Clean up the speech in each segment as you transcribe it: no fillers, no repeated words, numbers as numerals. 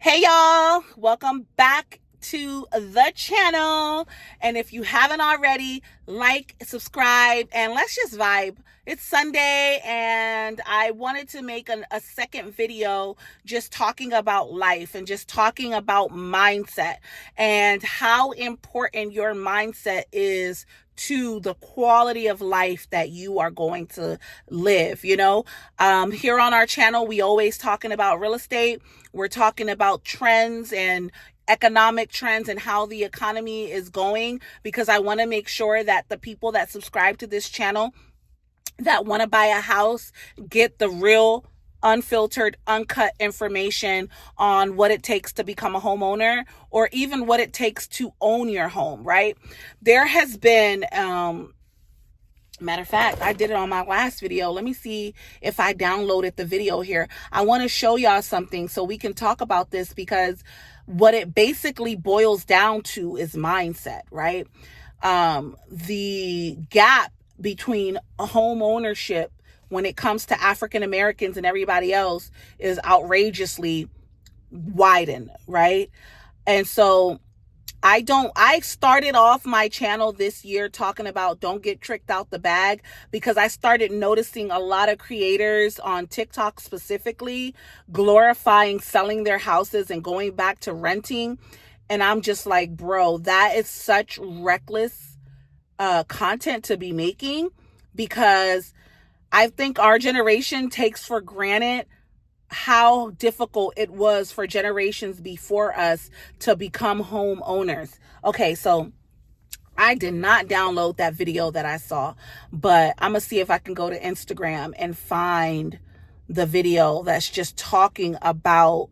Hey y'all, welcome back to the channel. And if you haven't already, like, subscribe, and let's just vibe. It's Sunday and I wanted to make a second video just talking about life and just talking about mindset and how important your mindset is to the quality of life that you are going to live. Here on our channel, we always talking about real estate. We're talking about trends and economic trends and how the economy is going, because I want to make sure that the people that subscribe to this channel that want to buy a house get the real, unfiltered, uncut information on what it takes to become a homeowner, or even what it takes to own your home, right? There has been, matter of fact, I did it on my last video. Let me see if I downloaded the video here. I want to show y'all something so we can talk about this, because what it basically boils down to is mindset, right? The gap between home ownership when it comes to African Americans and everybody else is outrageously widened, right? And so I started off my channel this year talking about don't get tricked out the bag, because I started noticing a lot of creators on TikTok specifically glorifying selling their houses and going back to renting. And I'm just like, bro, that is such reckless content to be making, because I think our generation takes for granted how difficult it was for generations before us to become homeowners. Okay, so I did not download that video that I saw, but I'm gonna see if I can go to Instagram and find the video that's just talking about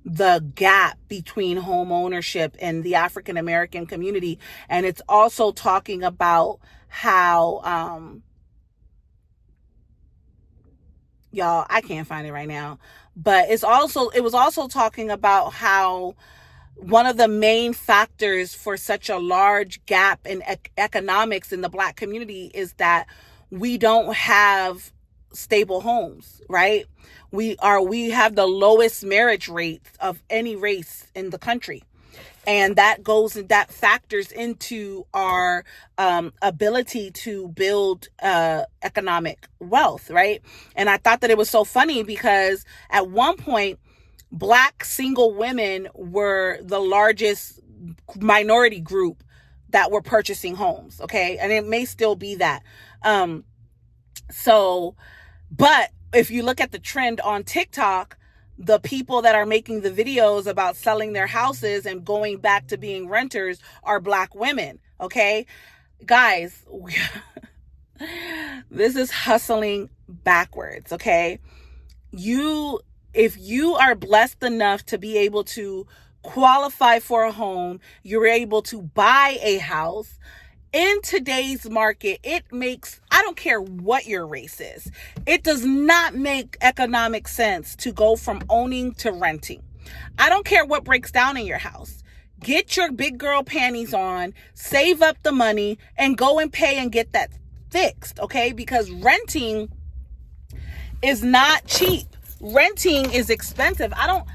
the gap between home ownership and the African American community. And it's also talking about how, y'all, I can't find it right now, but it was also talking about how one of the main factors for such a large gap in economics in the Black community is that we don't have stable homes, right? We have the lowest marriage rates of any race in the country. And that factors into our ability to build economic wealth, right? And I thought that it was so funny, because at one point, Black single women were the largest minority group that were purchasing homes, okay? And it may still be that. But if you look at the trend on TikTok, the people that are making the videos about selling their houses and going back to being renters are Black women, okay? Guys, this is hustling backwards, okay? If you are blessed enough to be able to qualify for a home, you're able to buy a house. In today's market, I don't care what your race is, it does not make economic sense to go from owning to renting. I don't care what breaks down in your house. Get your big girl panties on, save up the money, and go and pay and get that fixed, okay? Because renting is not cheap. Renting is expensive. I don't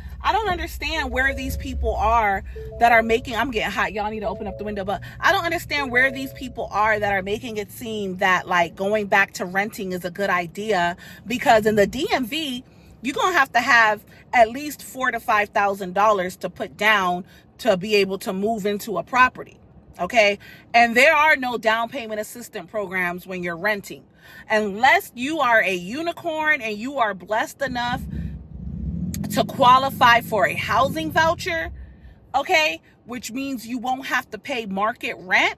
understand where these people are that are making, I'm getting hot, y'all need to open up the window, but I don't understand where these people are that are making it seem that like going back to renting is a good idea, because in the DMV, you're going to have at least $4,000 to $5,000 to put down to be able to move into a property. Okay. And there are no down payment assistance programs when you're renting, unless you are a unicorn and you are blessed enough to qualify for a housing voucher, okay, which means you won't have to pay market rent.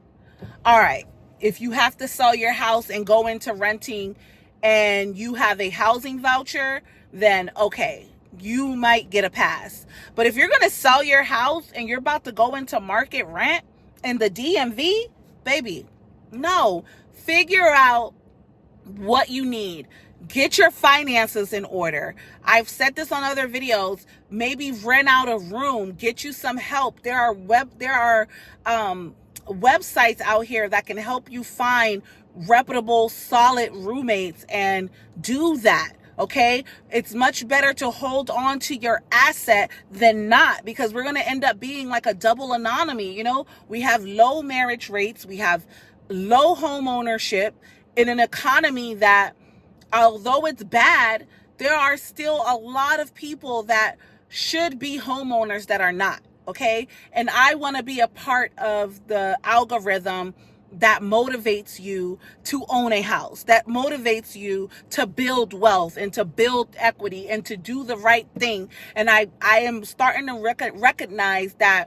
All right, if you have to sell your house and go into renting and you have a housing voucher, then okay, you might get a pass. But if you're going to sell your house and you're about to go into market rent in the DMV, baby, no. Figure out what you need. Get your finances in order. I've said this on other videos. Maybe rent out a room. Get you some help. There are websites out here that can help you find reputable, solid roommates, and do that. Okay, it's much better to hold on to your asset than not, because we're going to end up being like a double anomaly. We have low marriage rates, we have low home ownership in an economy that, although it's bad, there are still a lot of people that should be homeowners that are not. Okay, and I want to be a part of the algorithm that motivates you to own a house, that motivates you to build wealth and to build equity and to do the right thing. And I am starting to recognize that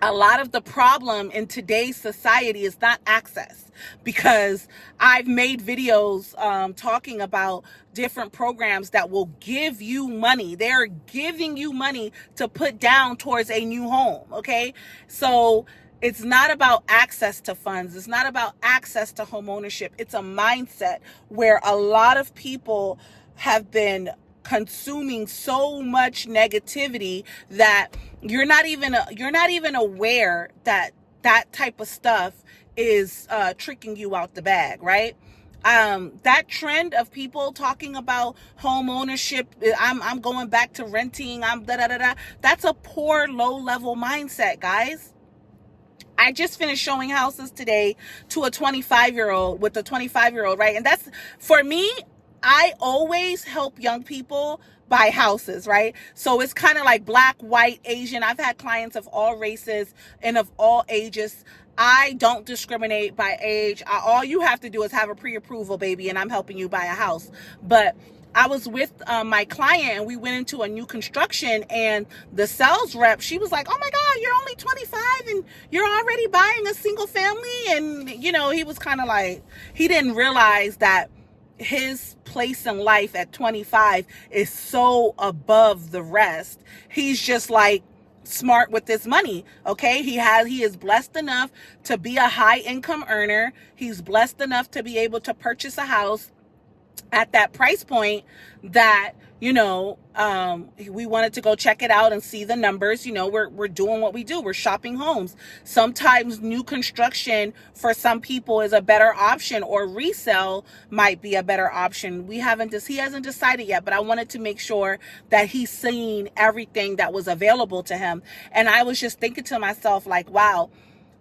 a lot of the problem in today's society is not access, because I've made videos talking about different programs that will give you money. They're giving you money to put down towards a new home. Okay, so it's not about access to funds. It's not about access to home ownership. It's a mindset where a lot of people have been consuming so much negativity that you're not even aware that that type of stuff is tricking you out the bag, right? That trend of people talking about home ownership, I'm going back to renting, I'm da da da da. That's a poor, low level mindset, guys. I just finished showing houses today to a 25-year-old with a 25-year-old, right? And that's, for me, I always help young people buy houses, right? So it's kind of like black, white, Asian. I've had clients of all races and of all ages. I don't discriminate by age. All you have to do is have a pre-approval, baby, and I'm helping you buy a house. But I was with my client, and we went into a new construction, and the sales rep, she was like, oh my God, you're only 25 and you're already buying a single family. And, he was kind of like, he didn't realize that his place in life at 25 is so above the rest. He's just like smart with this money. Okay, he is blessed enough to be a high income earner. He's blessed enough to be able to purchase a house at that price point that, we wanted to go check it out and see the numbers. We're doing what we do. We're shopping homes. Sometimes new construction for some people is a better option, or resale might be a better option. He hasn't decided yet, but I wanted to make sure that he's seen everything that was available to him. And I was just thinking to myself, like, wow,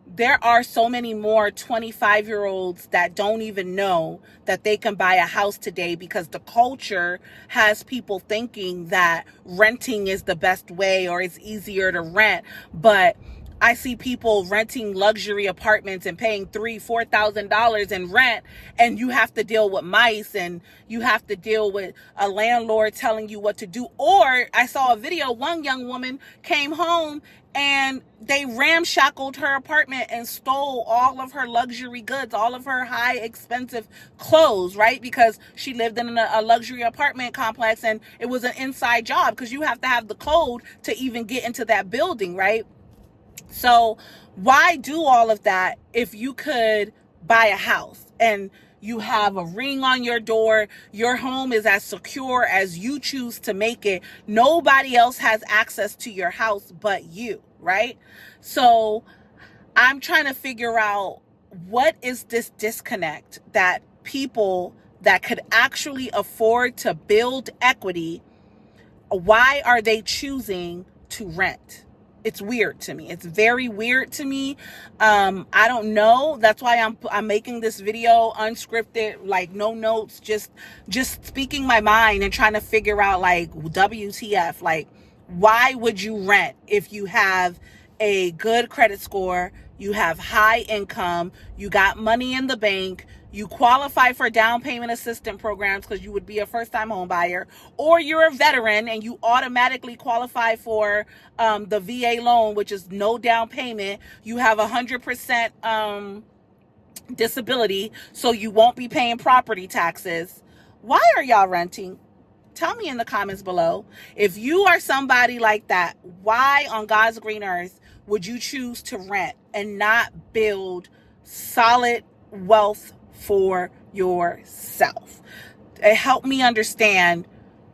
there are so many more 25-year-olds that don't even know that they can buy a house today, because the culture has people thinking that renting is the best way or it's easier to rent. But I see people renting luxury apartments and paying $3,000-$4,000 in rent, and you have to deal with mice, and you have to deal with a landlord telling you what to do. Or I saw a video, one young woman came home and they ramshackled her apartment and stole all of her luxury goods, all of her high expensive clothes, right? Because she lived in a luxury apartment complex, and it was an inside job, because you have to have the code to even get into that building, right? So why do all of that if you could buy a house and you have a ring on your door? Your home is as secure as you choose to make it. Nobody else has access to your house but you, right? So I'm trying to figure out, what is this disconnect that people that could actually afford to build equity, why are they choosing to rent? It's weird to me. It's very weird to me. I don't know. That's why I'm making this video unscripted, like no notes, just speaking my mind and trying to figure out, like, WTF, like, why would you rent if you have a good credit score, you have high income, you got money in the bank, you qualify for down payment assistance programs because you would be a first-time home buyer, or you're a veteran and you automatically qualify for the VA loan, which is no down payment. You have 100% disability, so you won't be paying property taxes. Why are y'all renting? Tell me in the comments below. If you are somebody like that, why on God's green earth would you choose to rent and not build solid wealth for yourself? It helped me understand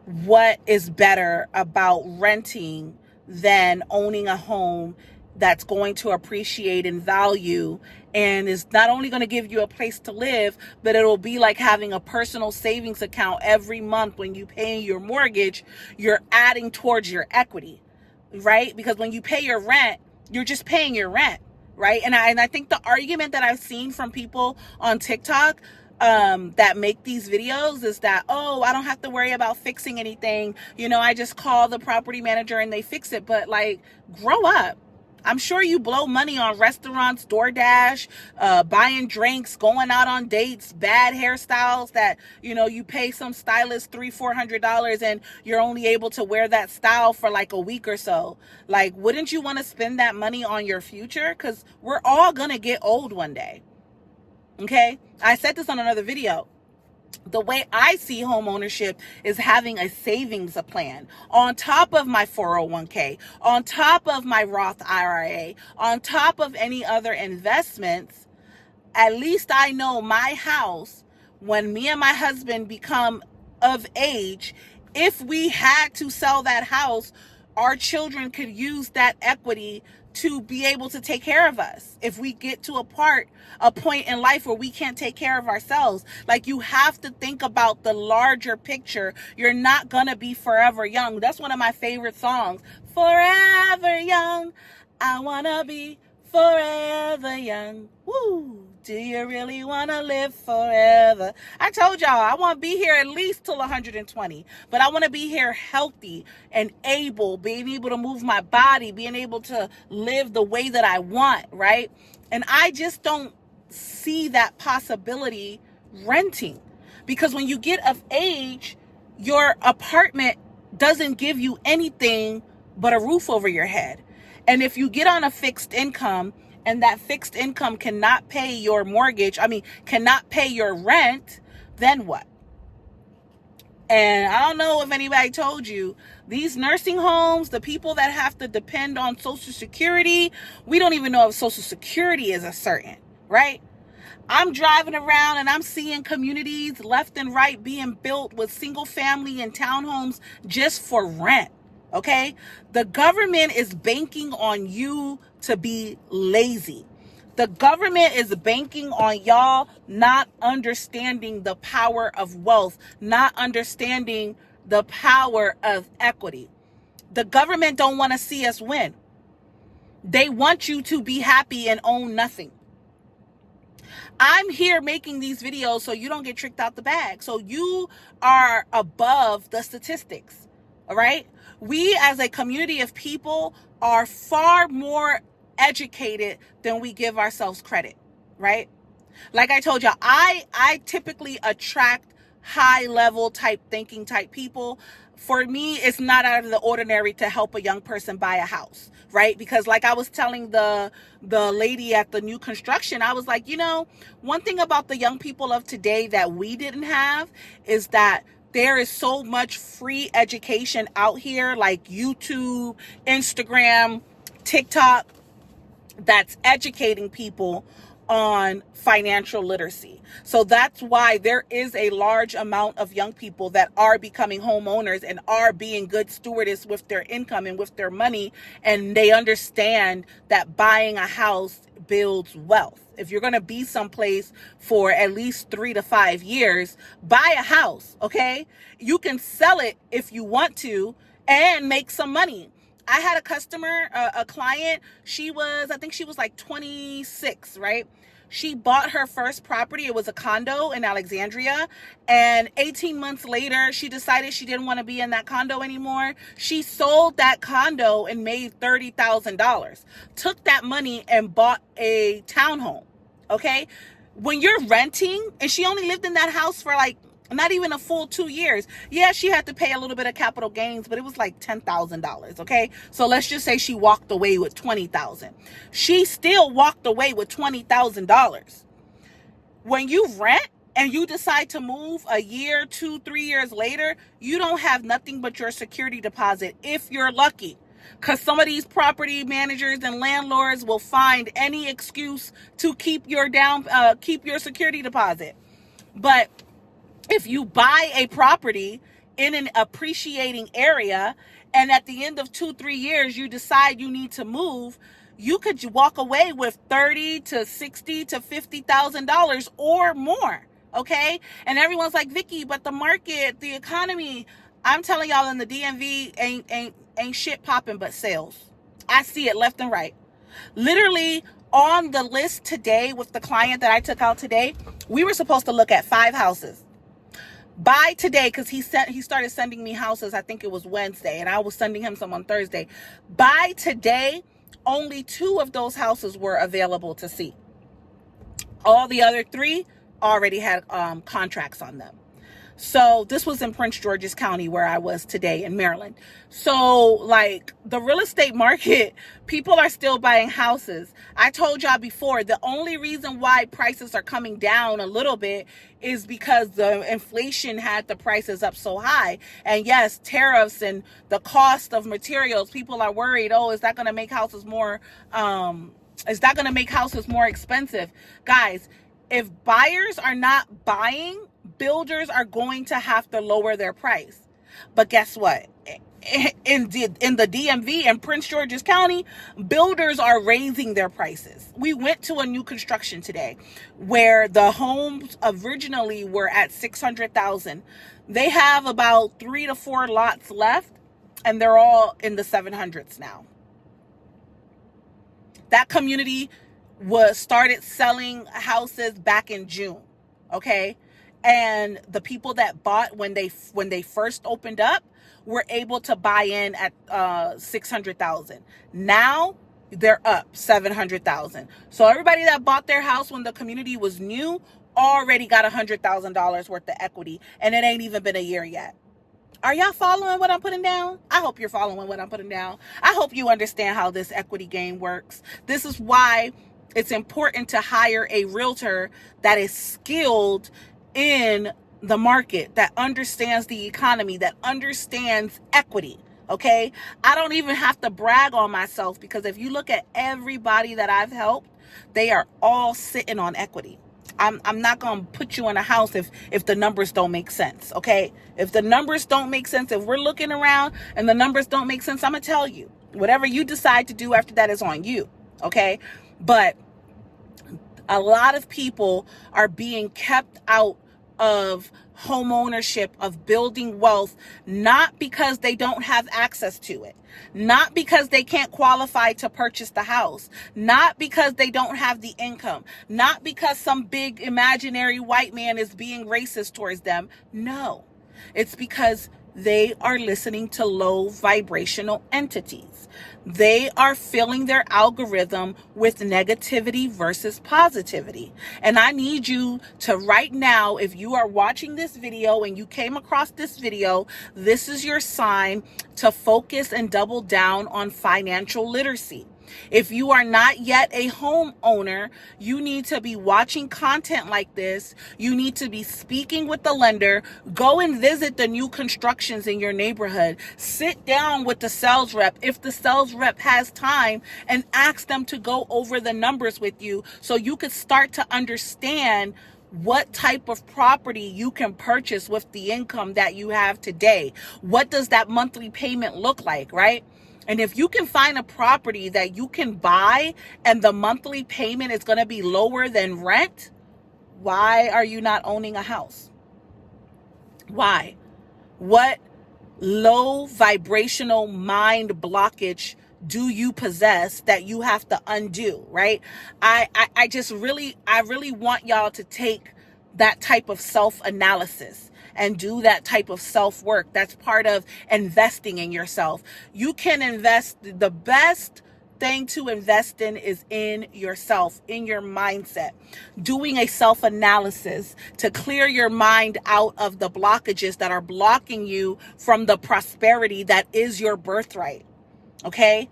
what is better about renting than owning a home that's going to appreciate in value and is not only going to give you a place to live, but it'll be like having a personal savings account every month. When you pay your mortgage, you're adding towards your equity, right? Because when you pay your rent, you're just paying your rent, right? And I think the argument that I've seen from people on TikTok that make these videos is that, oh, I don't have to worry about fixing anything. I just call the property manager and they fix it. But like, grow up. I'm sure you blow money on restaurants, DoorDash, buying drinks, going out on dates, bad hairstyles that, you pay some stylist $300-400 and you're only able to wear that style for like a week or so. Like, wouldn't you want to spend that money on your future? Because we're all going to get old one day. Okay? I said this on another video. The way I see home ownership is having a savings plan on top of my 401k, on top of my Roth IRA, on top of any other investments. At least I know my house, when me and my husband become of age, if we had to sell that house, our children could use that equity to be able to take care of us. If we get to a point in life where we can't take care of ourselves, like, you have to think about the larger picture. You're not gonna be forever young. That's one of my favorite songs. Forever young, I wanna be forever young. Woo! Do you really want to live forever? I told y'all I want to be here at least till 120, but I want to be here healthy and being able to move my body, being able to live the way that I want, right? And I just don't see that possibility renting, because when you get of age, your apartment doesn't give you anything but a roof over your head. And if you get on a fixed income and that fixed income cannot pay your mortgage, cannot pay your rent, then what? And I don't know if anybody told you, these nursing homes, the people that have to depend on Social Security, we don't even know if Social Security is a certain, right? I'm driving around and I'm seeing communities left and right being built with single family and townhomes just for rent. Okay? The government is banking on you to be lazy. The government is banking on y'all not understanding the power of wealth, not understanding the power of equity. The government don't want to see us win. They want you to be happy and own nothing. I'm here making these videos so you don't get tricked out the bag. So you are above the statistics. All right? We as a community of people are far more educated than we give ourselves credit, right? Like I told you, I typically attract high level thinking people. For me, it's not out of the ordinary to help a young person buy a house, right? Because like I was telling the lady at the new construction, I was like, one thing about the young people of today that we didn't have is that there is so much free education out here, like YouTube, Instagram, TikTok, that's educating people on financial literacy. So that's why there is a large amount of young people that are becoming homeowners and are being good stewardess with their income and with their money. And they understand that buying a house builds wealth. If you're going to be someplace for at least 3 to 5 years, buy a house, okay? You can sell it if you want to and make some money. I had a customer, a client, I think she was like 26, right? She bought her first property. It was a condo in Alexandria. And 18 months later, she decided she didn't want to be in that condo anymore. She sold that condo and made $30,000. Took that money and bought a townhome. Okay? When you're renting, and she only lived in that house for like not even a full 2 years. Yeah, she had to pay a little bit of capital gains, but it was like $10,000. Okay. So let's just say she walked away with $20,000. She still walked away with $20,000. When you rent and you decide to move a year, 2, 3 years later, you don't have nothing but your security deposit if you're lucky. Because some of these property managers and landlords will find any excuse to keep your security deposit. But if you buy a property in an appreciating area and at the end of 2-3 years, you decide you need to move, you could walk away with $30 to $60 to $50,000 or more. Okay. And everyone's like, Vicky, but the market, the economy, I'm telling y'all, in the DMV ain't shit popping but sales. I see it left and right. Literally on the list today with the client that I took out today, we were supposed to look at 5 houses. By today, because he started sending me houses, I think it was Wednesday, and I was sending him some on Thursday. By today, only 2 of those houses were available to see. All the other 3 already had contracts on them. So this was in Prince George's County where I was today in Maryland. So like the real estate market, people are still buying houses. I told y'all before, the only reason why prices are coming down a little bit is because the inflation had the prices up so high. And yes, tariffs and the cost of materials, people are worried, oh, is that going to make houses more, expensive? Guys, if buyers are not buying, builders are going to have to lower their price. But guess what? In the DMV and Prince George's County, builders are raising their prices. We went to a new construction today where the homes originally were at $600,000. They have about 3 to 4 lots left, and they're all in the 700s now. That community started selling houses back in June. Okay. And the people that bought when they first opened up were able to buy in at $600,000. Now they're up $700,000. So everybody that bought their house when the community was new already got $100,000 worth of equity, and it ain't even been a year yet. Are y'all following what I'm putting down? I hope you're following what I'm putting down. I hope you understand how this equity game works. This is why it's important to hire a realtor that is skilled in the market, that understands the economy, that understands equity. Okay. I don't even have to brag on myself, because if you look at everybody that I've helped, they are all sitting on equity. I'm not going to put you in a house if the numbers don't make sense. Okay. If the numbers don't make sense, if we're looking around and the numbers don't make sense, I'm going to tell you, whatever you decide to do after that is on you. Okay. But a lot of people are being kept out of home ownership, of building wealth, not because they don't have access to it, not because they can't qualify to purchase the house, not because they don't have the income, not because some big imaginary white man is being racist towards them. No, it's because they are listening to low vibrational entities. They are filling their algorithm with negativity versus positivity. And I need you to right now, if you are watching this video and you came across this video, this is your sign to focus and double down on financial literacy. If you are not yet a homeowner, you need to be watching content like this. You need to be speaking with the lender. Go and visit the new constructions in your neighborhood. Sit down with the sales rep, if the sales rep has time, and ask them to go over the numbers with you so you could start to understand what type of property you can purchase with the income that you have today. What does that monthly payment look like, right? And if you can find a property that you can buy and the monthly payment is going to be lower than rent, why are you not owning a house? Why? What low vibrational mind blockage do you possess that you have to undo, right? I really want y'all to take that type of self-analysis and do that type of self-work. That's part of investing in yourself. You can invest. The best thing to invest in is in yourself, in your mindset, doing a self-analysis to clear your mind out of the blockages that are blocking you from the prosperity that is your birthright. Okay?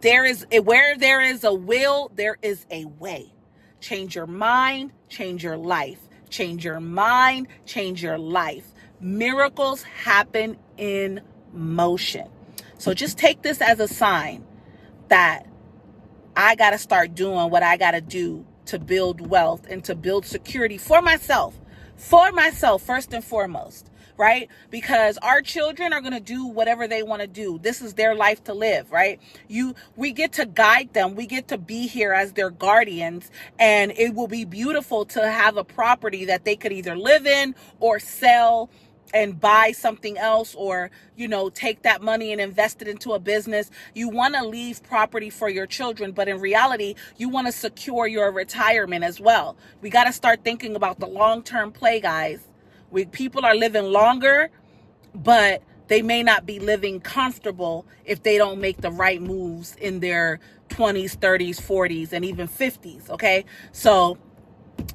Where there is a will, there is a way. Change your mind, change your life. Change your mind, change your life. Miracles happen in motion. So just take this as a sign that I got to start doing what I got to do to build wealth and to build security for myself first and foremost. right? Because our children are going to do whatever they want to do. This is their life to live, right? We get to guide them. We get to be here as their guardians, and it will be beautiful to have a property that they could either live in or sell and buy something else, or take that money and invest it into a business. You want to leave property for your children, but in reality you want to secure your retirement as well. We got to start thinking about the long-term play, guys. People are living longer, but they may not be living comfortable if they don't make the right moves in their 20s, 30s, 40s, and even 50s. Okay, so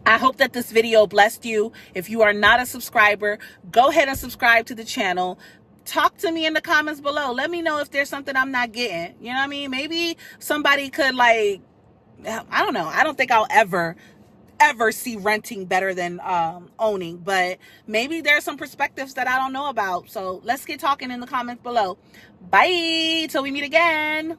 I hope that this video blessed you. If you are not a subscriber, go ahead and subscribe to the channel. Talk to me in the comments below. Let me know if there's something I'm not getting. You know what I mean? Maybe somebody could, I don't know. I don't think I'll ever see renting better than owning, but maybe there's some perspectives that I don't know about. So let's get talking in the comments below. Bye till we meet again.